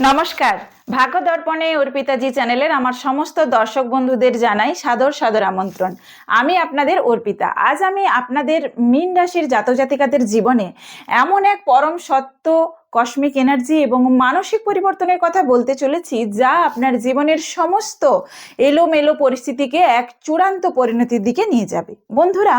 নমস্কার। ভাগ্য দর্পণে অর্পিতাজি চ্যানেলের আমার সমস্ত দর্শক বন্ধুদের জানাই সাদর সাদর আমন্ত্রণ। আমি আপনাদের অর্পিতা। আজ আমি আপনাদের মীন রাশির জাতক জাতিকাদের জীবনে এমন এক পরম সত্য, কসমিক এনার্জি এবং মানসিক পরিবর্তনের কথা বলতে চলেছি, যা আপনার জীবনের সমস্ত এলোমেলো পরিস্থিতিকে এক চূড়ান্ত পরিণতির দিকে নিয়ে যাবে। বন্ধুরা,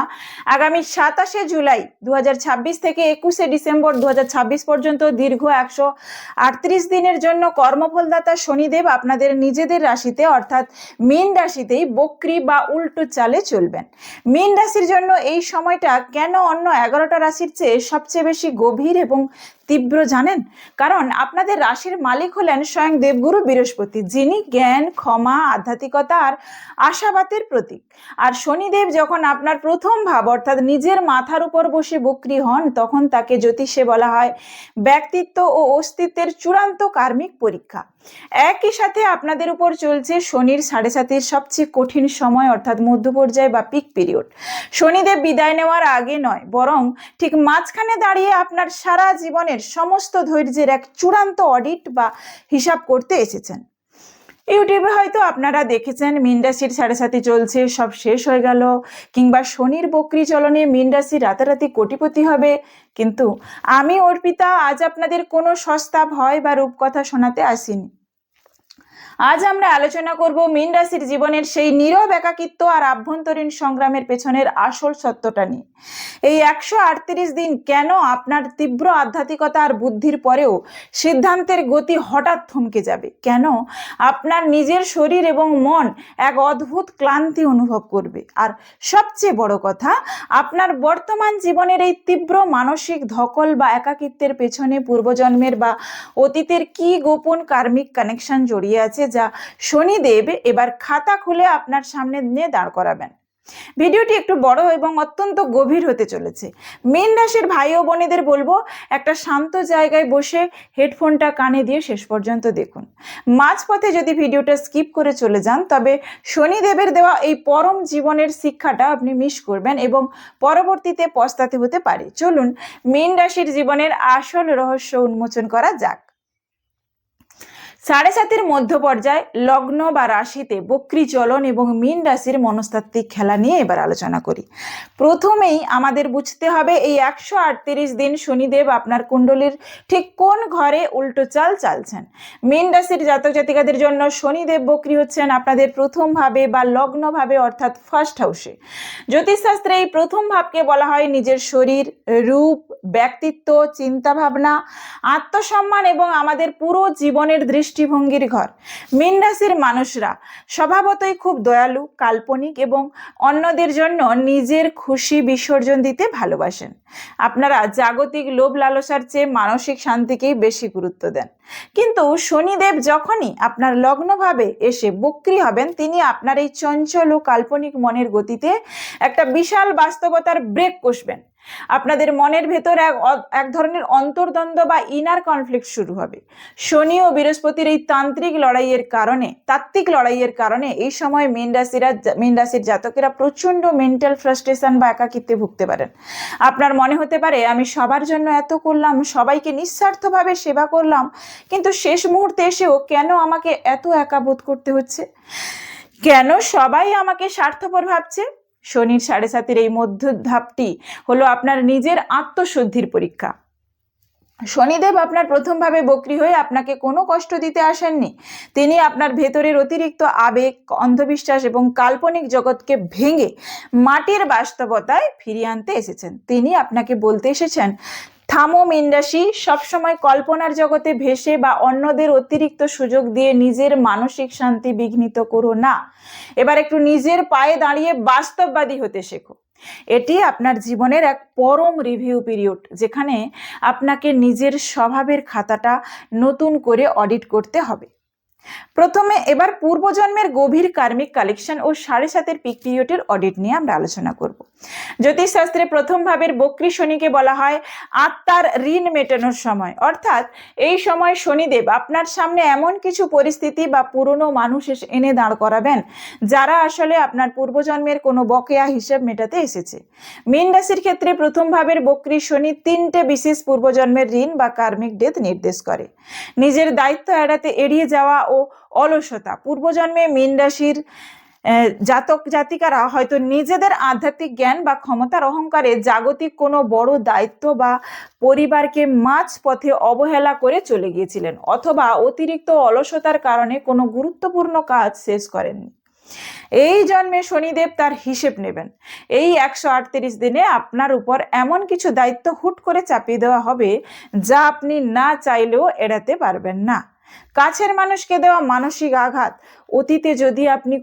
আগামী 27শে জুলাই 2026 থেকে 21শে ডিসেম্বর 2026 পর্যন্ত দীর্ঘ 138 দিনের জন্য কর্মফলদাতা শনিদেব আপনাদের নিজেদের রাশিতে অর্থাৎ মীন রাশিতেই বক্রী বা উল্টো চালে চলবেন। মীন রাশির জন্য এই সময়টা কেন অন্য 11টা রাশির চেয়ে সবচেয়ে বেশি গভীর এবং তীব্র জানেন? কারণ আপনাদের রাশির মালিক হলেন স্বয়ং দেবগুরু বৃহস্পতি, যিনি জ্ঞান, ক্ষমা, আধ্যাত্মিকতা আর আশাবাদের প্রতীক। আর শনিদেব যখন আপনার প্রথম ভাব অর্থাৎ নিজের মাথার উপর বসে বক্রী হন, তখন তাকে জ্যোতিষে বলা হয় ব্যক্তিত্ব ও অস্তিত্বের চূড়ান্ত কার্মিক পরীক্ষা। একই সাথে আপনাদের উপর চলছে শনির 7.5-এর সবচেয়ে কঠিন সময় অর্থাৎ মধ্য পর্যায় বা পিক পিরিয়ড। শনিদেব বিদায় নেওয়ার আগে নয়, বরং ঠিক মাঝখানে দাঁড়িয়ে আপনার সারা জীবনের সমস্ত ধৈর্যের এক চূড়ান্ত অডিট বা হিসাব করতে এসেছেন। ইউটিউবে হয়তো আপনারা দেখেছেন মীন রাশির 7.5 চলছে, সব শেষ হয়ে গেল, কিংবা শনির বক্রী চলনে মীন রাশি রাতারাতি কোটিপতি হবে। কিন্তু আমি অর্পিতা আজ আপনাদের কোনো সস্তা ভয় বা রূপকথা শোনাতে আসিনি। আজ আমরা আলোচনা করব মীন রাশির জীবনের সেই নীরব একাকিত্ব আর আভ্যন্তরীণ সংগ্রামের পেছনের আসল সত্যটা নিয়ে। এই 138 দিন কেন আপনার তীব্র আধ্যাত্মিকতা আর বুদ্ধির পরেও সিদ্ধান্তের গতি হঠাৎ থমকে যাবে, কেন আপনার নিজের শরীর এবং মন এক অদ্ভুত ক্লান্তি অনুভব করবে, আর সবচেয়ে বড় কথা, আপনার বর্তমান জীবনের এই তীব্র মানসিক ধকল বা একাকিত্বের পেছনে পূর্বজন্মের বা অতীতের কি গোপন কার্মিক কানেকশন জড়িয়ে আছে, যা শনিদেব এবার খাতা খুলে আপনার সামনে নিয়ে দাঁড় করাবেন। ভিডিওটি একটু বড় এবং অত্যন্ত গভীর হতে চলেছে। মীন রাশির ভাই ও বোনেদের বলবো, একটা শান্ত জায়গায় বসে হেডফোনটা কানে দিয়ে শেষ পর্যন্ত দেখুন। মাঝপথে যদি ভিডিওটা স্কিপ করে চলে যান, তবে শনিদেবের দেওয়া এই পরম জীবনের শিক্ষাটা আপনি মিস করবেন এবং পরবর্তীতে পস্তাতে হতে পারে। চলুন মীন রাশির জীবনের আসল রহস্য উন্মোচন করা যাক। 7.5-এর মধ্য পর্যায় লগ্ন বা রাশিতে বক্রী চলন এবং মীন রাশির মনস্তাত্ত্বিক খেলা নিয়ে এবার আলোচনা করি। প্রথমেই আমাদের বুঝতে হবে এই 138 দিন শনিদেব আপনার কুণ্ডলীর ঠিক কোন ঘরে উল্টো চাল চালছেন। মীন রাশির জাতক জাতিকাদের জন্য শনিদেব বক্রী হচ্ছেন আপনাদের প্রথম ভাবে বা লগ্ন ভাবে অর্থাৎ ফার্স্ট হাউসে। জ্যোতিষশাস্ত্রে এই প্রথম ভাবকে বলা হয় নিজের শরীর, রূপ, ব্যক্তিত্ব, চিন্তা ভাবনা, আত্মসম্মান এবং আমাদের পুরো জীবনের দৃষ্টিভঙ্গির ঘর। মীন রাশির মানুষরা স্বভাবতই খুব দয়ালু, কাল্পনিক এবং অন্যদের জন্য নিজের খুশি বিসর্জন দিতে ভালোবাসেন। আপনারা জাগতিক লোভ লালসার চেয়ে মানসিক শান্তিকেই বেশি গুরুত্ব দেন। কিন্তু শনিদেব যখনই আপনার লগ্নভাবে এসে বক্রী হবেন, তিনি আপনার এই চঞ্চল ও কাল্পনিক মনের গতিতে একটা বিশাল বাস্তবতার ব্রেক কষবেন। আপনাদের মনের ভেতর এক ধরনের অন্তর্দ্বন্দ্ব বা ইনার কনফ্লিক্ট শুরু হবে। শনি ও বৃহস্পতির এই তাত্ত্বিক লড়াইয়ের কারণে এই সময় মীন রাশির জাতকেরা প্রচন্ড মেন্টাল ফ্রাস্ট্রেশন বা একাকিত্বে ভুগতে পারেন। আপনার মনে হতে পারে, আমি সবার জন্য এত করলাম, সবাইকে নিঃস্বার্থভাবে সেবা করলাম, কিন্তু শেষ মুহূর্তে এসেও কেন আমাকে এত একা বোধ করতে হচ্ছে? কেন সবাই আমাকে স্বার্থপর ভাবছে? শনির 7.5-এর এই মধ্য ধাপটি হলো আপনার নিজের আত্মশুদ্ধির পরীক্ষা। শনিদেব আপনার প্রথম ভাবে বক্রী হয়ে আপনাকে কোনো কষ্ট দিতে আসেননি। তিনি আপনার ভেতরের অতিরিক্ত আবেগ, অন্ধবিশ্বাস এবং কাল্পনিক জগৎকে ভেঙে মাটির বাস্তবতায় ফিরিয়ে আনতে এসেছেন। তিনি আপনাকে বলতে এসেছেন, থামো মীন রাশি, সবসময় কল্পনার জগতে ভেসে বা অন্যদের অতিরিক্ত সুযোগ দিয়ে নিজের মানসিক শান্তি বিঘ্নিত করো না। এবার একটু নিজের পায়ে দাঁড়িয়ে বাস্তববাদী হতে শেখো। এটি আপনার জীবনের এক পরম রিভিউ পিরিয়ড, যেখানে আপনাকে নিজের স্বভাবের খাতাটা নতুন করে অডিট করতে হবে। প্রথমে এবার পূর্বজন্মের গভীর কার্মিক কালেকশন ও 7.5-এর পিক পিরিয়ডের অডিট নিয়ে আমরা আলোচনা করব। জ্যোতিষশাস্ত্রে প্রথম ভাবের বক্রী শনিকে বলা হয় আত্মার ঋণ মেটানোর সময়, অর্থাৎ এই সময় শনিদেব আপনার সামনে এমন কিছু পরিস্থিতি বা পুরনো মানুষ এনে দাঁড় করাবেন যারা আসলে আপনার পূর্বজন্মের কোনো বকেয়া হিসেব মেটাতে এসেছে। মীন রাশির ক্ষেত্রে প্রথম ভাবের বক্রী শনি 3টে বিশেষ পূর্বজন্মের ঋণ বা কার্মিক ডেথ নির্দেশ করে। নিজের দায়িত্ব এড়িয়ে যাওয়া ও অলসতা। পূর্বজন্মে মীন রাশির জাতক জাতিকারা হয়তো নিজেদের আধ্যাত্মিক জ্ঞান বা ক্ষমতার অহংকারে জাগতিক কোনো বড় দায়িত্ব বা পরিবারকে মাঝ পথে অবহেলা করে চলে গিয়েছিলেন, অথবা অতিরিক্ত অলসতার কারণে কোনো গুরুত্বপূর্ণ কাজ শেষ করেননি। এই জন্মে শনিদেব তার হিসেব নেবেন। এই 138 দিনে আপনার উপর এমন কিছু দায়িত্ব হুট করে চাপিয়ে দেওয়া হবে যা আপনি না চাইলেও এড়াতে পারবেন না। কাছের মানুষকে দেওয়া মানসিক আঘাত। অতীতে যদি আপনি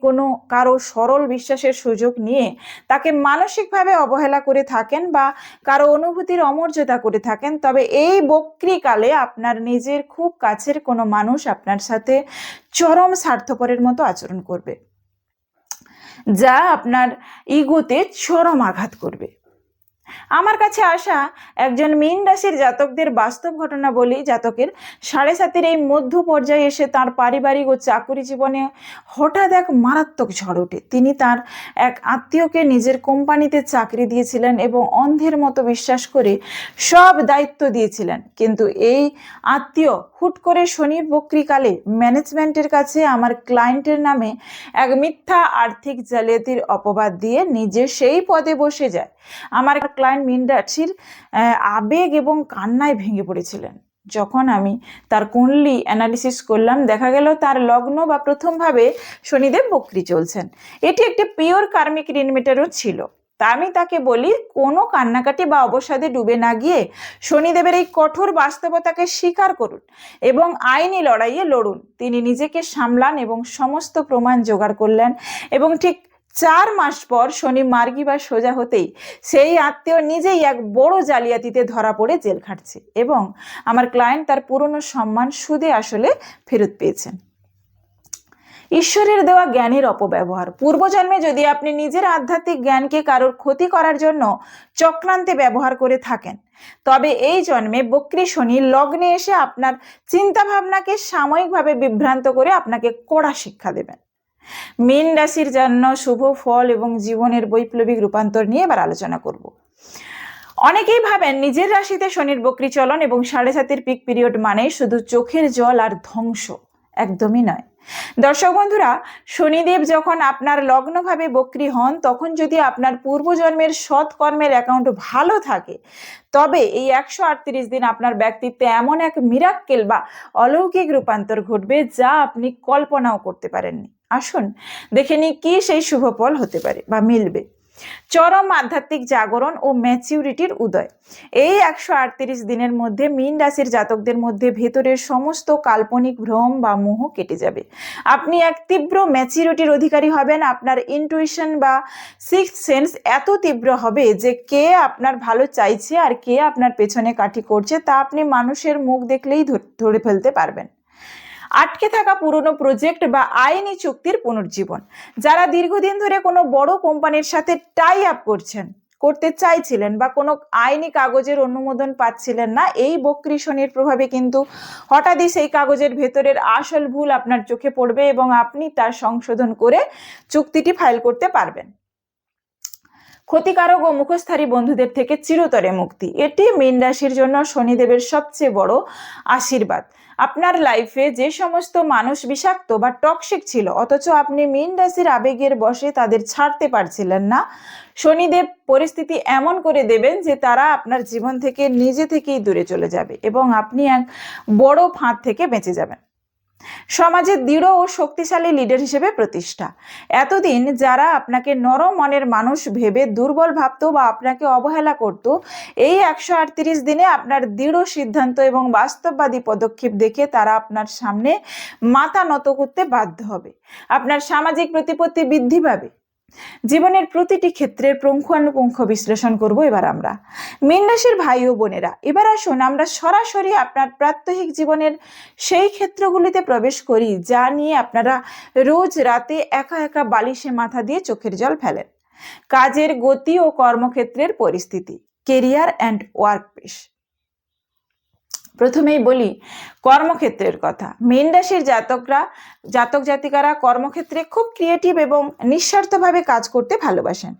কারো সরল বিশ্বাসের সুযোগ নিয়ে তাকে মানসিকভাবে অবহেলা করে থাকেন বা কারো অনুভূতির অমর্যাদা করে থাকেন, তবে এই বক্রীকালে আপনার নিজের খুব কাছের কোনো মানুষ আপনার সাথে চরম স্বার্থপরের মতো আচরণ করবে, যা আপনার ইগোতে চরম আঘাত করবে। আমার কাছে আসা একজন মীন রাশির জাতকদের বাস্তব ঘটনা বলি। জাতকের 7.5-এর এই মধ্য পর্যায়ে এসে তার পারিবারিক ও চাকরি জীবনে হঠাৎ এক মারাত্মক ঝড় ওঠে। তিনি তার এক আত্মীয়কে নিজের কোম্পানিতে চাকরি দিয়েছিলেন এবং অন্ধের মতো বিশ্বাস করে সব দায়িত্ব দিয়েছিলেন, কিন্তু এই আত্মীয় হুট করে শনির বক্রীকালে ম্যানেজমেন্টের কাছে আমার ক্লায়েন্টের নামে এক মিথ্যা আর্থিক জালিয়াতির অপবাদ দিয়ে নিজে সেই পদে বসে যায়। আমার ক্লায়েন্ট মীন রাশির আবেগ এবং কান্নায় ভেঙে পড়েছিলেন। যখন আমি তার কুণ্ডলী অ্যানালিসিস করলাম, দেখা গেল তার লগ্ন বা প্রথম ভাবে শনিদেব বক্রী চলছেন। এটি একটি পিওর কার্মিক ঋণ মেটারও ছিল। তা আমি তাকে বলি, কোনো কান্নাকাটি বা অবসাদে ডুবে না গিয়ে শনিদেবের এই কঠোর বাস্তবতাকে স্বীকার করুন এবং আইনি লড়াইয়ে লড়ুন। তিনি নিজেকে সামলান এবং সমস্ত প্রমাণ জোগাড় করলেন, এবং ঠিক 4 মাস পর শনি মার্গী বা সোজা হতেই সেই আত্মীয় নিজেই এক বড় জালিয়াতিতে ধরা পড়ে জেল খাটছে, এবং আমার ক্লায়েন্ট তার পুরনো সম্মান সুদে আসলে ফেরত পেয়েছেন। ঈশ্বরের দেওয়া জ্ঞানের অপব্যবহার। পূর্বজন্মে যদি আপনি নিজের আধ্যাত্মিক জ্ঞানকে কারোর ক্ষতি করার জন্য চক্রান্তে ব্যবহার করে থাকেন, তবে এই জন্মে বক্রী শনি লগ্নে এসে আপনার চিন্তা ভাবনাকে সাময়িকভাবে বিভ্রান্ত করে আপনাকে কড়া শিক্ষা দেবেন। মীন রাশির জন্য শুভ ফল এবং জীবনের বৈপ্লবিক রূপান্তর নিয়ে এবার আলোচনা করব। অনেকেই ভাবেন নিজের রাশিতে শনির বক্রী চলন এবং 7.5-এর পিক পিরিয়ড মানে শুধু চোখের জল আর ধ্বংস। একদমই নয়। দর্শক বন্ধুরা, শনিদেব যখন আপনার লগ্নভাবে বক্রী হন, তখন যদি আপনার পূর্বজন্মের সৎ কর্মের অ্যাকাউন্ট ভালো থাকে, তবে এই 138 দিন আপনার ব্যক্তিত্বে এমন এক মিরাক্কেল বা অলৌকিক রূপান্তর ঘটবে যা আপনি কল্পনাও করতে পারেননি। আসুন দেখে নিই কি সেই শুভ ফল হতে পারে বা মিলবে। চরম আধ্যাত্মিক জাগরণ ও ম্যাচিউরিটির উদয়। এই 138 দিনের মধ্যে মীন রাশির জাতকদের মধ্যে ভেতরের সমস্ত কাল্পনিক ভ্রম বা মোহ কেটে যাবে। আপনি এক তীব্র ম্যাচিউরিটির অধিকারী হবেন। আপনার ইনটুইশন বা সিক্সথ সেন্স এত তীব্র হবে যে কে আপনার ভালো চাইছে আর কে আপনার পেছনে কাঠি করছে তা আপনি মানুষের মুখ দেখলেই ধরে ফেলতে পারবেন। আটকে থাকা পুরনো প্রজেক্ট বা আইনি চুক্তির পুনর্জীবন। যারা দীর্ঘদিন ধরে কোনো বড় কোম্পানির সাথে টাই আপ করতে চাইছিলেন বা কোনো আইনি কাগজের অনুমোদন পাচ্ছিলেন না, এই বক্রী শনির প্রভাবে কিন্তু হঠাৎই সেই কাগজের ভেতরের আসল ভুল আপনার চোখে পড়বে এবং আপনি তার সংশোধন করে চুক্তিটি ফাইল করতে পারবেন। ক্ষতিকারক ও মুখোশধারী বন্ধুদের থেকে চিরতরে মুক্তি। এটি মীন রাশির জন্য শনিদেবের সবচেয়ে বড় আশীর্বাদ। আপনার লাইফে যে সমস্ত মানুষ বিষাক্ত বা টক্সিক ছিল, অথচ আপনি মীন রাশির আবেগের বশে তাদের ছাড়তে পারছিলেন না, শনিদেব পরিস্থিতি এমন করে দেবেন যে তারা আপনার জীবন থেকে নিজে থেকেই দূরে চলে যাবে এবং আপনি এক বড় ফাঁদ থেকে বেঁচে যাবেন। সমাজে দৃঢ় ও শক্তিশালী লিডার হিসেবে প্রতিষ্ঠা। এতদিন যারা আপনাকে নরম মনের মানুষ ভেবে দুর্বল ভাবতো বা আপনাকে অবহেলা করত, এই 138 দিনে আপনার দৃঢ় সিদ্ধান্ত এবং বাস্তববাদী পদক্ষেপ দেখে তারা আপনার সামনে মাথা নত করতে বাধ্য হবে। আপনার সামাজিক প্রতিপত্তি বৃদ্ধি পাবে। জীবনের প্রতিটি ক্ষেত্রের পুঙ্খানুপুঙ্খ বিশ্লেষণ করব এবার আমরা। মীন রাশির ভাই ও বোনেরা, এবার আসুন আমরা সরাসরি আপনার প্রাত্যহিক জীবনের সেই ক্ষেত্রগুলিতে প্রবেশ করি যা নিয়ে আপনারা রোজ রাতে একা একা বালিশে মাথা দিয়ে চোখের জল ফেলেন। কাজের গতি ও কর্মক্ষেত্রের পরিস্থিতি, কেরিয়ার অ্যান্ড ওয়ার্কপ্লেস। প্রথমেই বলি কর্মক্ষেত্রের কথা। মীন রাশির জাতক জাতিকারা কর্মক্ষেত্রে খুব ক্রিয়েটিভ এবং নিঃস্বার্থভাবে কাজ করতে ভালোবাসেন,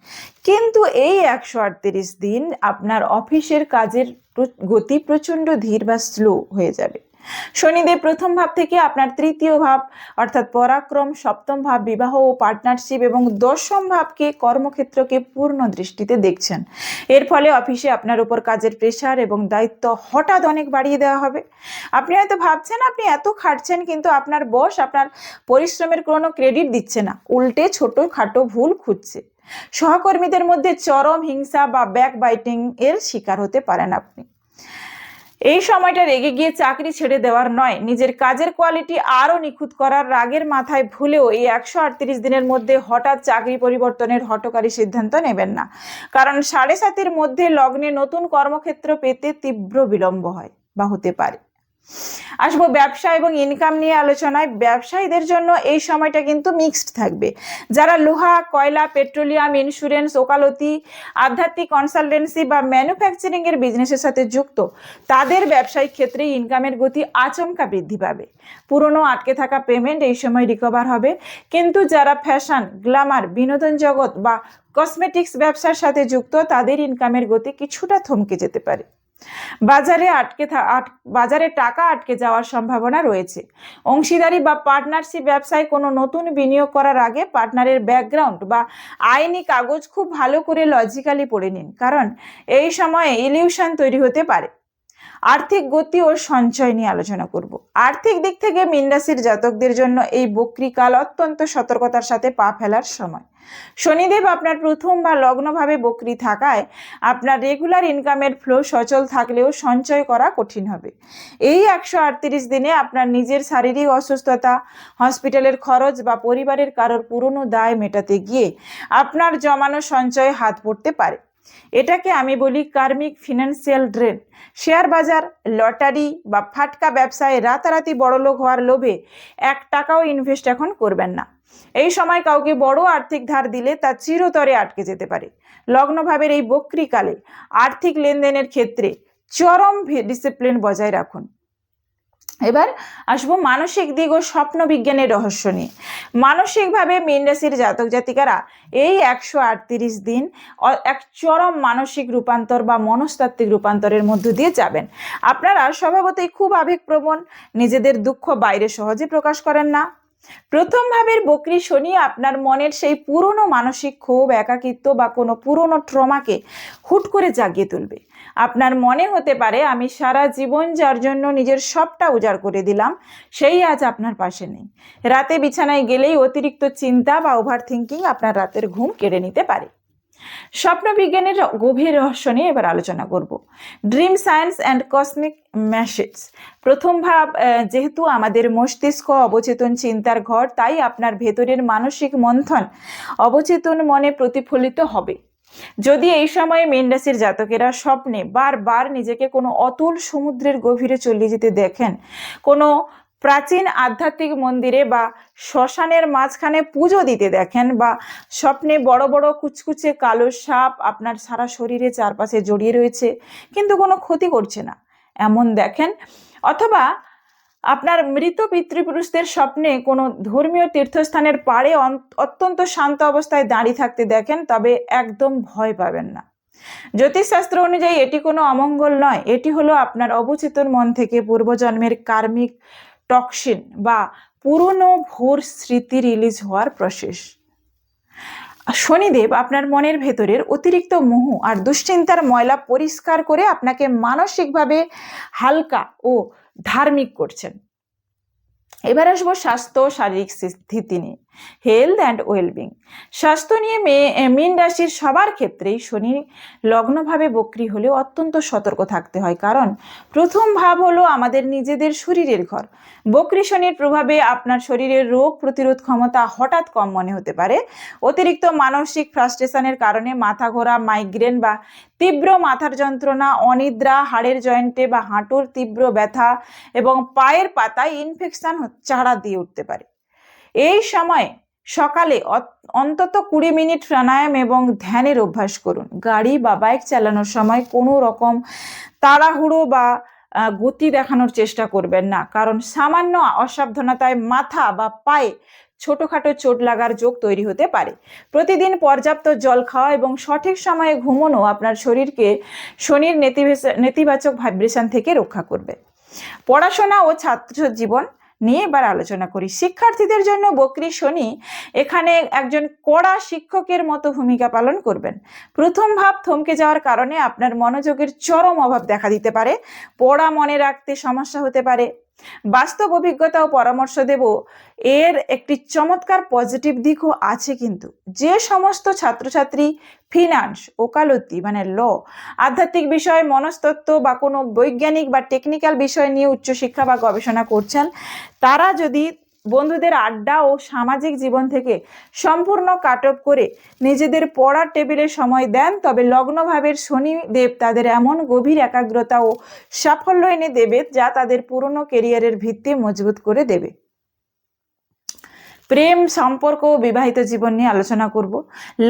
কিন্তু এই 138 দিন আপনার অফিসের কাজের গতি প্রচণ্ড ধীর বা স্লো হয়ে যাবে। শনিদেব প্রথম ভাব থেকে আপনার তৃতীয় ভাব অর্থাৎ পরাক্রম, সপ্তম ভাব বিবাহ ও পার্টনারশিপ এবং দশম ভাবকে কর্মক্ষেত্রকে পূর্ণ দৃষ্টিতে দেখছেন। এর ফলে অফিসে আপনার উপর কাজের প্রেশার এবং দায়িত্ব হঠাৎ অনেক বাড়িয়ে দেওয়া হবে। আপনি হয়তো ভাবছেন আপনি এত খাটছেন, কিন্তু আপনার বস আপনার পরিশ্রমের কোনো ক্রেডিট দিচ্ছে না, উল্টে ছোটখাটো ভুল খুঁজছে। সহকর্মীদের মধ্যে চরম হিংসা বা ব্যাক বাইটিং এর শিকার হতে পারেন আপনি। এই সময়টা রেগে গিয়ে চাকরি ছেড়ে দেওয়ার নয়, নিজের কাজের কোয়ালিটি আরো নিখুঁত করার রাগের মাথায় ভুলেও এই 138 দিনের মধ্যে হঠাৎ চাকরি পরিবর্তনের হঠকারী সিদ্ধান্ত নেবেন না, কারণ 7.5-এর মধ্যে লগ্নে নতুন কর্মক্ষেত্র পেতে তীব্র বিলম্ব হয় বা হতে পারে। আসবো ব্যবসা এবং ইনকাম নিয়ে আলোচনায়। ব্যবসায়ীদের জন্য এই সময়টা কিন্তু মিক্সড থাকবে। যারা লোহা, কয়লা, পেট্রোলিয়াম, ইন্স্যুরেন্স, ওকালতি, আধ্যাত্মিক কনসালটেন্সি বা ম্যানুফ্যাকচারিং এর বিজনেসের সাথে যুক্ত, তাদের ব্যবসায়িক ক্ষেত্রে ইনকামের গতি আচমকা বৃদ্ধি পাবে। পুরনো আটকে থাকা পেমেন্ট এই সময় রিকভার হবে, কিন্তু যারা ফ্যাশন, গ্ল্যামার, বিনোদন জগৎ বা কসমেটিক্স ব্যবসার সাথে যুক্ত, তাদের ইনকামের গতি কিছুটা থমকে যেতে পারে। বাজারে টাকা আটকে যাওয়ার সম্ভাবনা রয়েছে। অংশীদারি বা পার্টনারশিপ ব্যবসায় কোনো নতুন বিনিয়োগ করার আগে পার্টনারের ব্যাকগ্রাউন্ড বা আইনি কাগজ খুব ভালো করে লজিক্যালি পড়ে নিন, কারণ এই সময়ে ইলিউশন তৈরি হতে পারে। আর্থিক গতি ও সঞ্চয় নিয়ে আলোচনা করব। আর্থিক দিক থেকে মীন রাশির জাতকদের জন্য এই বক্রীকাল অত্যন্ত সতর্কতার সাথে পা ফেলার সময়। শনিদেব আপনার প্রথম বা লগ্নভাবে বক্রী থাকায় আপনার রেগুলার ইনকামের ফ্লো সচল থাকলেও সঞ্চয় করা কঠিন হবে। এই 138 দিনে আপনার নিজের শারীরিক অসুস্থতা, হসপিটালের খরচ বা পরিবারের কারোর পুরনো দায় মেটাতে গিয়ে আপনার জমানো সঞ্চয়ে হাত পড়তে পারে। এটাকে আমি বলি কার্মিক ফিনান্সিয়াল ড্রেন। শেয়ার বাজার, লটারি বা ফাটকা ব্যবসায় রাতারাতি বড়লোক হওয়ার লোভে 1 টাকাও ইনভেস্ট এখন করবেন না। এই সময় কাউকে বড় আর্থিক ধার দিলে তা চিরতরে আটকে যেতে পারে। লগ্নভাবের এই বক্রীকালে আর্থিক লেনদেনের ক্ষেত্রে চরম ডিসিপ্লিন বজায় রাখুন। এবার আসবো মানসিক দিক ও স্বপ্ন বিজ্ঞানের রহস্য নিয়ে। মানসিকভাবে মীন রাশির জাতক জাতিকারা এই 138 দিন এক চরম মানসিক রূপান্তর বা মনস্তাত্ত্বিক রূপান্তরের মধ্য দিয়ে যাবেন। আপনারা স্বভাবতই খুব আবেগপ্রবণ, নিজেদের দুঃখ বাইরে সহজে প্রকাশ করেন না। প্রথম ভাবের বক্রী শনি আপনার মনের সেই পুরনো মানসিক ক্ষোভ, একাকিত্ব বা কোনো পুরনো ট্রমাকে হুট করে জাগিয়ে তুলবে। আপনার মনে হতে পারে আমি সারা জীবন যার জন্য নিজের সবটা উজাড় করে দিলাম, সেই আজ আপনার পাশে নেই। রাতে বিছানায় গেলেই অতিরিক্ত চিন্তা বা ওভার থিঙ্কিং আপনার রাতের ঘুম কেড়ে নিতে পারে। স্বপ্ন বিজ্ঞানের গভীর রহস্য নিয়ে এবার আলোচনা করব। Dream science and cosmic message. প্রথম ভাব যেহেতু আমাদের মস্তিষ্ক অবচেতন চিন্তার ঘর, তাই আপনার ভেতরের মানসিক মন্থন অবচেতন মনে প্রতিফলিত হবে। যদি এই সময়ে মীন রাশির জাতকেরা স্বপ্নে বারবার নিজেকে কোনো অতুল সমুদ্রের গভীরে চলে যেতে দেখেন, কোনো প্রাচীন আধ্যাত্মিক মন্দিরে বা শ্মশানের মাঝখানে পুজো দিতে দেখেন, বা স্বপ্নে বড় বড় কুচকুচে কালো সাপ আপনার সারা শরীরে চারপাশে জড়িয়ে রয়েছে কিন্তু কোনো ক্ষতি করছে না, এমন দেখেন, অথবা আপনার মৃত পিতৃপুরুষদের স্বপ্নে কোনো ধর্মীয় তীর্থস্থানের পাড়ে অত্যন্ত শান্ত অবস্থায় দাঁড়িয়ে থাকতে দেখেন, তবে একদম ভয় পাবেন না। জ্যোতিষশাস্ত্র অনুযায়ী এটি কোনো অমঙ্গল নয়, এটি হলো আপনার অবচেতন মন থেকে পূর্বজন্মের কার্মিক টক্সিন বা পুরনো ভোর স্মৃতি রিলিজ হওয়ার প্রসেস। শনিদেব আপনার মনের ভেতরের অতিরিক্ত মোহ আর দুশ্চিন্তার ময়লা পরিষ্কার করে আপনাকে মানসিকভাবে হালকা ও ধার্মিক করছেন। এবার আসবো স্বাস্থ্য ও শারীরিক স্থিতি নিয়ে। Health and wellbeing. স্বাস্থ্য নিয়ে মীন রাশির সবার ক্ষেত্রেই শনি লগ্নভাবে বক্রী হলেও অত্যন্ত সতর্ক থাকতে হয়, কারণ প্রথম ভাব হলো আমাদের নিজেদের শরীরের ঘর। বক্রী শনির প্রভাবে আপনার শরীরের রোগ প্রতিরোধ ক্ষমতা হঠাৎ কম মনে হতে পারে। অতিরিক্ত মানসিক ফ্রাস্ট্রেশনের কারণে মাথা ঘোরা, মাইগ্রেন বা তীব্র মাথার যন্ত্রণা, অনিদ্রা, হাড়ের জয়েন্টে বা হাঁটুর তীব্র ব্যথা এবং পায়ের পাতায় ইনফেকশন চাড়া দিয়ে উঠতে পারে। এই সময় সকালে অন্তত 20 মিনিট প্রাণায়াম এবং ধ্যানের অভ্যাস করুন। গাড়ি বা বাইক চালানোর সময় কোনো রকম তাড়াহুড়ো বা গতি দেখানোর চেষ্টা করবেন না, কারণ সামান্য অসাবধানতায় মাথা বা পায়ে ছোটখাটো চোট লাগার যোগ তৈরি হতে পারে। প্রতিদিন পর্যাপ্ত জল খাওয়া এবং সঠিক সময়ে ঘুমানো আপনার শরীরকে শনির নেতিবাচক ভাইব্রেশন থেকে রক্ষা করবে। পড়াশোনা ও ছাত্র জীবন নিয়ে এবার আলোচনা করি। শিক্ষার্থীদের জন্য বক্রী শনি এখানে একজন কড়া শিক্ষকের মতো ভূমিকা পালন করবেন। প্রথম ভাব থমকে যাওয়ার কারণে আপনার মনোযোগের চরম অভাব দেখা দিতে পারে। পড়া মনে রাখতে সমস্যা হতে পারে। বাস্তব অভিজ্ঞতা ও পরামর্শ দেব, এর একটি চমৎকার পজিটিভ দিকও আছে, কিন্তু যে সমস্ত ছাত্রছাত্রী ফিনান্স, ওকালতি মানে ল, আধ্যাত্মিক বিষয়, মনস্তত্ত্ব বা কোনো বৈজ্ঞানিক বা টেকনিক্যাল বিষয় নিয়ে উচ্চশিক্ষা বা গবেষণা করছেন, তারা যদি বন্ধুদের আড্ডা ও সামাজিক জীবন থেকে সম্পূর্ণ কাট অফ করে নিজেদের পড়ার টেবিলে সময় দেন, তবে লগ্নভাবের শনিদেব তাদের এমন গভীর একাগ্রতা ও সাফল্য এনে দেবে যা তাদের পুরনো কেরিয়ারের ভিত্তি মজবুত করে দেবে। প্রেম, সম্পর্ক ও বিবাহিত জীবন নিয়ে আলোচনা করব।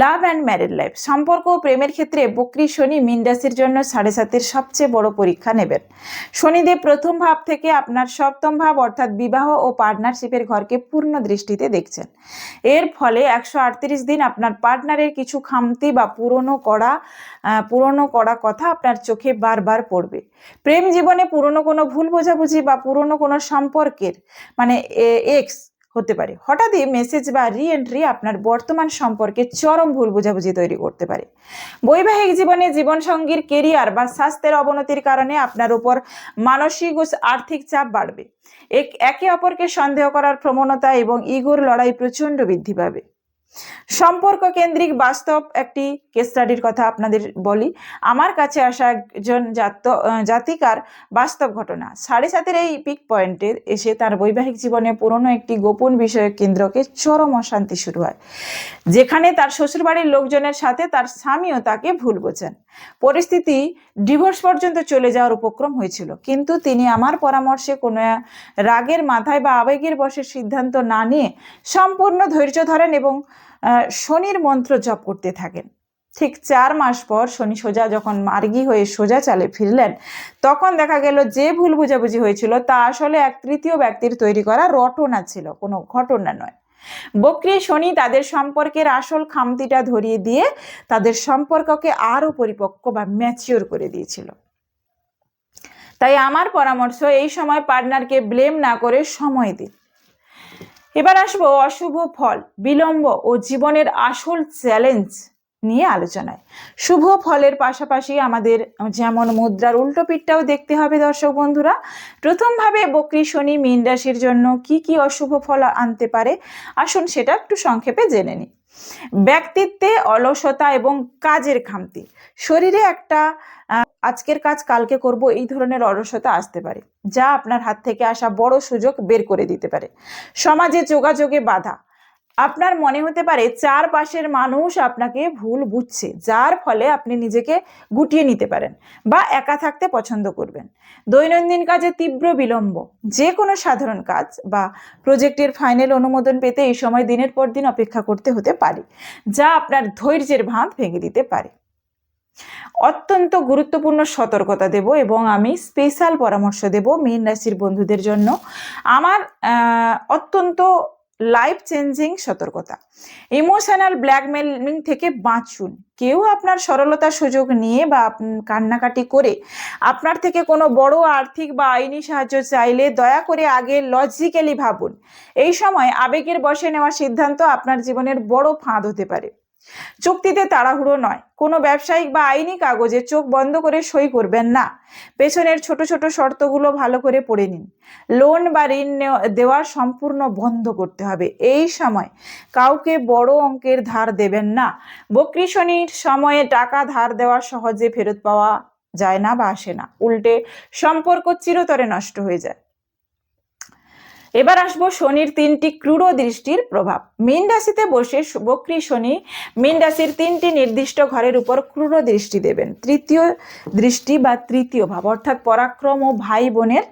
Love and married life. সম্পর্ক ও প্রেমের ক্ষেত্রে বক্রী শনি মীন রাশির জন্য 7.5-এর সবচেয়ে বড় পরীক্ষা নেবেন। শনিদেব প্রথম ভাব থেকে আপনার সপ্তম ভাব অর্থাৎ বিবাহ ও পার্টনারশিপের ঘরকে পূর্ণ দৃষ্টিতে দেখছেন। এর ফলে 138 দিন আপনার পার্টনারের কিছু খামতি বা পুরনো করা কথা আপনার চোখে বারবার পড়বে। প্রেম জীবনে পুরনো কোনো ভুল বোঝাবুঝি বা পুরনো কোনো সম্পর্কের মানে এক্স হতে পারে হঠাৎই মেসেজ বা রিএন্ট্রি আপনার বর্তমান সম্পর্কে চরম ভুল বোঝাবুঝি তৈরি করতে পারে। বৈবাহিক জীবনে জীবনসঙ্গীর কেরিয়ার বা স্বাস্থ্যের অবনতির কারণে আপনার উপর মানসিক ও আর্থিক চাপ বাড়বে। একে অপরকে সন্দেহ করার প্রবণতা এবং ইগোর লড়াই প্রচন্ড বৃদ্ধি পাবে। সম্পর্ক কেন্দ্রিক বাস্তব একটি কেস স্টাডির কথা আপনাদের বলি। আমার কাছে আসা একজন জাতিকার বাস্তব ঘটনা। 7.5-এর এই পিক পয়েন্টে এসে তার বৈবাহিক জীবনে পুরনো একটি গোপন বিষয়ের কেন্দ্রকে চরম অশান্তি শুরু হয়, যেখানে তার শ্বশুরবাড়ির লোকজনের সাথে তার স্বামীও তাকে ভুল বোঝেন। পরিস্থিতি ডিভোর্স পর্যন্ত চলে যাওয়ার উপক্রম হয়েছিল, কিন্তু তিনি আমার পরামর্শে কোনো রাগের মাথায় বা আবেগের বশে সিদ্ধান্ত না নিয়ে সম্পূর্ণ ধৈর্য ধরেন এবং শনির মন্ত্র জপ করতে থাকেন। ঠিক 4 মাস পর শনি যখন মার্গী হয়ে সোজা চালে ফিরলেন, তখন দেখা গেল যে ভুল বুঝাবুঝি হয়েছিল তা আসলে এক তৃতীয় ব্যক্তির তৈরি করা রটনা ছিল, কোনো ঘটনা নয়। বক্রী শনি তাদের সম্পর্কের আসল খামতিটা ধরিয়ে দিয়ে তাদের সম্পর্ককে আরো পরিপক্ক বা ম্যাচিওর করে দিয়েছিল। তাই আমার পরামর্শ, এই সময় পার্টনারকে ব্লেম না করে সময় দিন। এবার আসবো অশুভ ফল, বিলম্ব ও জীবনের আসল চ্যালেঞ্জ নিয়ে আলোচনায়। শুভ ফলের পাশাপাশি আমাদের যেমন মুদ্রার উল্টো পিঠটাও দেখতে হবে দর্শক বন্ধুরা। প্রথমভাবে বক্রী শনি মীন রাশির জন্য কি কি অশুভ ফল আনতে পারে, আসুন সেটা একটু সংক্ষেপে জেনে নিই। ব্যক্তিত্বে অলসতা এবং কাজের খামতি। শরীরে একটা আজকের কাজ কালকে করব এই ধরনের অলসতা আসতে পারে, যা আপনার হাত থেকে আসা বড় সুযোগ বের করে দিতে পারে। সমাজে যোগাযোগে বাধা। আপনার মনে হতে পারে চারপাশের মানুষ আপনাকে ভুল বুঝছে, যার ফলে আপনি নিজেকে গুটিয়ে নিতে পারেন বা একা থাকতে পছন্দ করবেন। দৈনন্দিন কাজে তীব্র বিলম্ব। যে কোনো সাধারণ কাজ বা প্রজেক্টের ফাইনাল অনুমোদন পেতে এই সময় দিনের পর দিন অপেক্ষা করতে হতে পারে, যা আপনার ধৈর্যের বাঁধ ভেঙে দিতে পারে। অত্যন্ত গুরুত্বপূর্ণ সতর্কতা দেব এবং আমি স্পেশাল পরামর্শ দেব মীন রাশির বন্ধুদের জন্য। আমার অত্যন্ত লাইফ চেঞ্জিং সতর্কতা। ইমোশনাল ব্ল্যাকমেলিং থেকে বাঁচুন। কেউ আপনার সরলতার সুযোগ নিয়ে বা কান্নাকাটি করে আপনার থেকে কোনো বড় আর্থিক বা আইনি সাহায্য চাইলে দয়া করে আগে লজিক্যালি ভাবুন। এই সময় আবেগের বশে নেওয়া সিদ্ধান্ত আপনার জীবনের বড় ফাঁদ হতে পারে। চুক্তিতে তাড়াহুড়ো নয়, কোনো ব্যবসায়িক বা আইনি কাগজে চোখ বন্ধ করে সই করবেন না। পেছনের ছোট ছোট শর্তগুলো ভালো করে পড়ে নিন। লোন বা ঋণ দেওয়া সম্পূর্ণ বন্ধ করতে হবে। এই সময় কাউকে বড় অঙ্কের ধার দেবেন না। বক্রী শনির সময়ে টাকা ধার দেওয়া সহজে ফেরত পাওয়া যায় না বা আসে না, উল্টে সম্পর্ক চিরতরে নষ্ট হয়ে যায়। এবার আসবো শনির 3টি ক্রূর দৃষ্টির প্রভাব। মীন রাশিতে বসে বক্রী শনি মীন রাশির 3টি নির্দিষ্ট ঘরের উপর ক্রূর দৃষ্টি দেবেন। তৃতীয় দৃষ্টি বা তৃতীয় ভাব অর্থাৎ পরাক্রম ও ভাই বোনের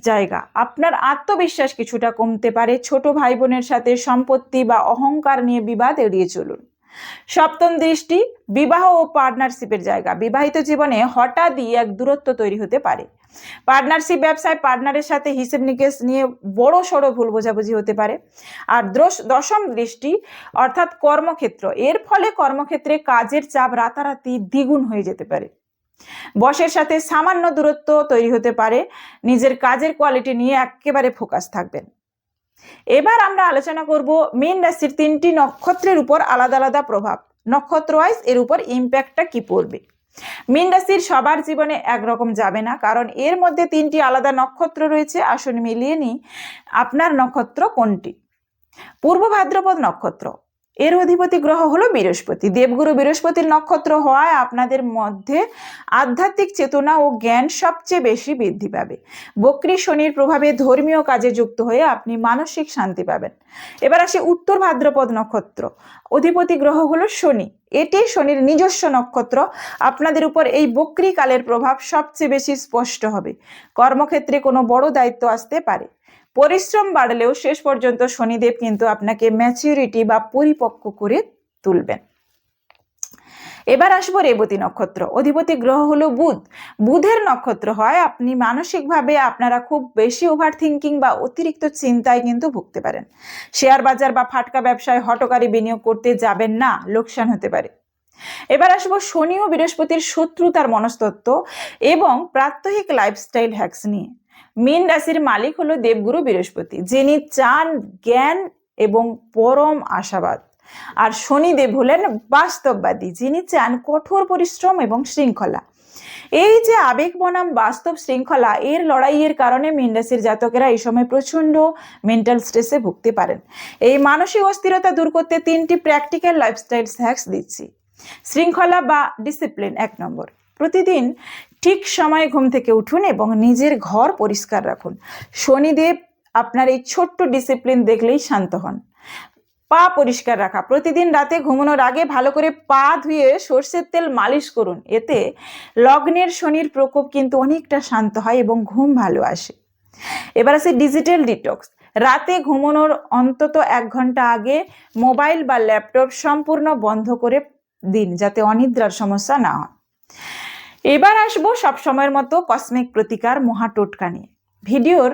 জায়গা। আপনার আত্মবিশ্বাস কিছুটা কমতে পারে। ছোট ভাই বোনের সাথে সম্পত্তি বা অহংকার নিয়ে বিবাদ এড়িয়ে চলুন। সপ্তম দৃষ্টি বিবাহ ও পার্টনারশিপের জায়গা। বিবাহিত জীবনে হঠাৎই এক দূরত্ব তৈরি হতে পারে। পার্টনারশিপ ব্যবসায় পার্টনারের সাথে হিসেব নিকেশ নিয়ে বড় সড়ো ভুল বোঝাবুঝি হতে পারে। আর দশম দৃষ্টি অর্থাৎ কর্মক্ষেত্র। এর ফলে কর্মক্ষেত্রে কাজের চাপ রাতারাতি দ্বিগুণ হয়ে যেতে পারে। বসের সাথে সামান্য দূরত্ব তৈরি হতে পারে। নিজের কাজের কোয়ালিটি নিয়ে একেবারে ফোকাস থাকবেন। এবার আমরা আলোচনা করব মীন রাশির 3টি নক্ষত্রের উপর আলাদা আলাদা প্রভাব। নক্ষত্র ওয়াইজ এর উপর ইম্প্যাক্টটা কি পড়বে। মীন রাশির সবার জীবনে একরকম যাবে না, কারণ এর মধ্যে 3টি আলাদা নক্ষত্র রয়েছে। আসুন মিলিয়ে নিই আপনার নক্ষত্র কোনটি। পূর্ব ভাদ্রপদ নক্ষত্র, এর অধিপতি গ্রহ হলো বৃহস্পতি। দেবগুরু বৃহস্পতির নক্ষত্র হওয়ায় আপনাদের মধ্যে আধ্যাত্মিক চেতনা ও জ্ঞান সবচেয়ে বেশি বৃদ্ধি পাবে। বক্রী শনির প্রভাবে ধর্মীয় কাজে যুক্ত হয়ে আপনি মানসিক শান্তি পাবেন। এবার আসি উত্তর ভাদ্রপদ নক্ষত্র, অধিপতি গ্রহ হলো শনি। এটি শনির নিজস্ব নক্ষত্র। আপনাদের উপর এই বক্রী কালের প্রভাব সবচেয়ে বেশি স্পষ্ট হবে। কর্মক্ষেত্রে কোনো বড় দায়িত্ব আসতে পারে। পরিশ্রম বাড়লেও শেষ পর্যন্ত শনিদেব কিন্তু আপনাকে ম্যাচিউরিটি বা পরিপক্ক করে তুলবেন। এবার আসবো রেবতী নক্ষত্র, অধিপতি গ্রহ হলো বুধ। বুধের নক্ষত্র হয় আপনি মানসিকভাবে আপনারা খুব বেশি ওভার থিঙ্কিং বা অতিরিক্ত চিন্তায় কিন্তু ভুগতে পারেন। শেয়ার বাজার বা ফাটকা ব্যবসায় হঠকারী বিনিয়োগ করতে যাবেন না, লোকসান হতে পারে। এবার আসবো শনি ও বৃহস্পতির শত্রুতার মনস্তত্ত্ব এবং প্রাত্যহিক লাইফস্টাইল হ্যাক্স নিয়ে। মীন রাশির মালিক হলো দেবগুরু বৃহস্পতি, যিনি চান জ্ঞান এবং পরম আশাবাদ। আর শনিদেব হলেন বাস্তববাদী, যিনি চান কঠোর পরিশ্রম এবং শৃঙ্খলা। এই যে আবেগ বনাম বাস্তব শৃঙ্খলা, এর লড়াইয়ের কারণে মীন রাশির জাতকেরা এই সময় প্রচন্ড মেন্টাল স্ট্রেসে ভুগতে পারেন। এই মানসিক অস্থিরতা দূর করতে 3টি প্র্যাকটিক্যাল লাইফস্টাইল হ্যাক্স দিচ্ছি। শৃঙ্খলা বা ডিসিপ্লিন 1 নম্বর, প্রতিদিন ঠিক সময়ে ঘুম থেকে উঠুন এবং নিজের ঘর পরিষ্কার রাখুন। শনিদেব আপনার এই ছোট্ট ডিসিপ্লিন দেখলেই শান্ত হন। পা পরিষ্কার রাখা, প্রতিদিন রাতে ঘুমানোর আগে ভালো করে পা ধুয়ে সর্ষের তেল মালিশ করুন। এতে লগ্নের শনির প্রকোপ কিন্তু অনেকটা শান্ত হয় এবং ঘুম ভালো আসে। এবার আছে ডিজিটাল ডিটক্স। রাতে ঘুমানোর অন্তত 1 ঘন্টা আগে মোবাইল বা ল্যাপটপ সম্পূর্ণ বন্ধ করে দিন, যাতে অনিদ্রার সমস্যা না হয়। এবার আসবো সবসময়ের মতো কসমিক প্রতিকার মহাটোটকা নিয়ে। ভিডিওর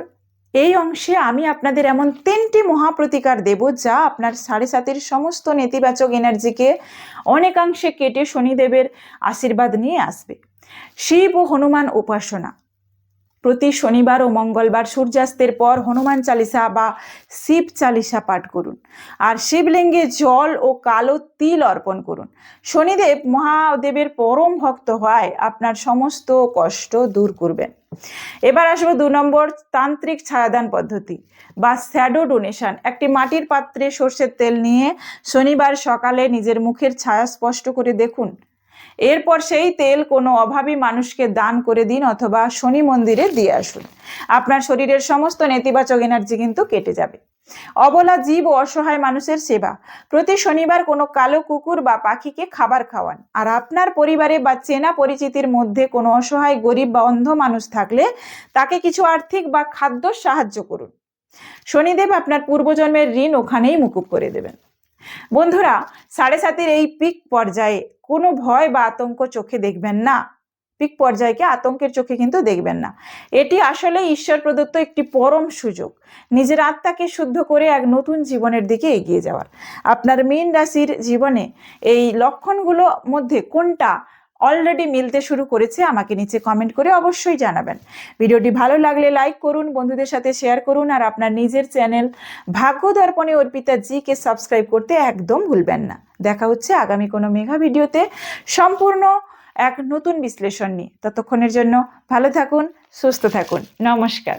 এই অংশে আমি আপনাদের এমন 3টি মহাপ্রতিকার দেব, যা আপনার 7.5-এর সমস্ত নেতিবাচক এনার্জিকে অনেকাংশে কেটে শনিদেবের আশীর্বাদ নিয়ে আসবে। শিব ও হনুমান উপাসনা। প্রতি শনিবার ও মঙ্গলবার সূর্যাস্তের পর হনুমান চালিসা বা শিব চালিসা পাঠ করুন। আর শিবলিঙ্গে জল ও কালো তিল অর্পণ করুন। শনিদেব মহাদেবের পরম ভক্ত হওয়ায় আপনার সমস্ত কষ্ট দূর করবেন। এবার আসবো 2 নম্বর, তান্ত্রিক ছায়াদান পদ্ধতি বা শ্যাডো ডোনেশন। একটি মাটির পাত্রে সর্ষের তেল নিয়ে শনিবার সকালে নিজের মুখের ছায়া স্পষ্ট করে দেখুন। এরপর সেই তেল কোনো অভাবী মানুষকে দান করে দিন অথবা শনি মন্দিরে দিয়ে আসুন। আপনার শরীরের সমস্ত নেতিবাচক এনার্জি কিন্তু কেটে যাবে। অবলা জীব ও অসহায় মানুষের সেবা। প্রতি শনিবার কোনো কালো কুকুর বা পাখিকে খাবার খাওয়ান। আর আপনার পরিবারে বা চেনা পরিচিতির মধ্যে কোনো অসহায় গরিব বা অন্ধ মানুষ থাকলে তাকে কিছু আর্থিক বা খাদ্য সাহায্য করুন। শনিদেব আপনার পূর্বজন্মের ঋণ ওখানেই মুকুব করে দেবেন। বন্ধুরা, 7.5-এর এই পিক পর্যায়ে কোনো ভয় বা আতঙ্ক চোখে দেখবেন না। পিক পর্যায়কে আতঙ্কের চোখে কিন্তু দেখবেন না। এটি আসলে ঈশ্বর প্রদত্ত একটি পরম সুযোগ, নিজের আত্মাকে শুদ্ধ করে এক নতুন জীবনের দিকে এগিয়ে যাওয়ার। আপনার মীন রাশির জীবনে এই লক্ষণগুলোর মধ্যে কোনটা অলরেডি মিলতে শুরু করেছে আমাকে নিচে কমেন্ট করে অবশ্যই জানাবেন। ভিডিওটি ভালো লাগলে লাইক করুন, বন্ধুদের সাথে শেয়ার করুন, আর আপনার নিজের চ্যানেল ভাগ্য দর্পণে অর্পিতা জিকে সাবস্ক্রাইব করতে একদম ভুলবেন না। দেখা হচ্ছে আগামী কোনো মেঘা ভিডিওতে সম্পূর্ণ এক নতুন বিশ্লেষণ নিয়ে। ততক্ষণের জন্য ভালো থাকুন, সুস্থ থাকুন। নমস্কার।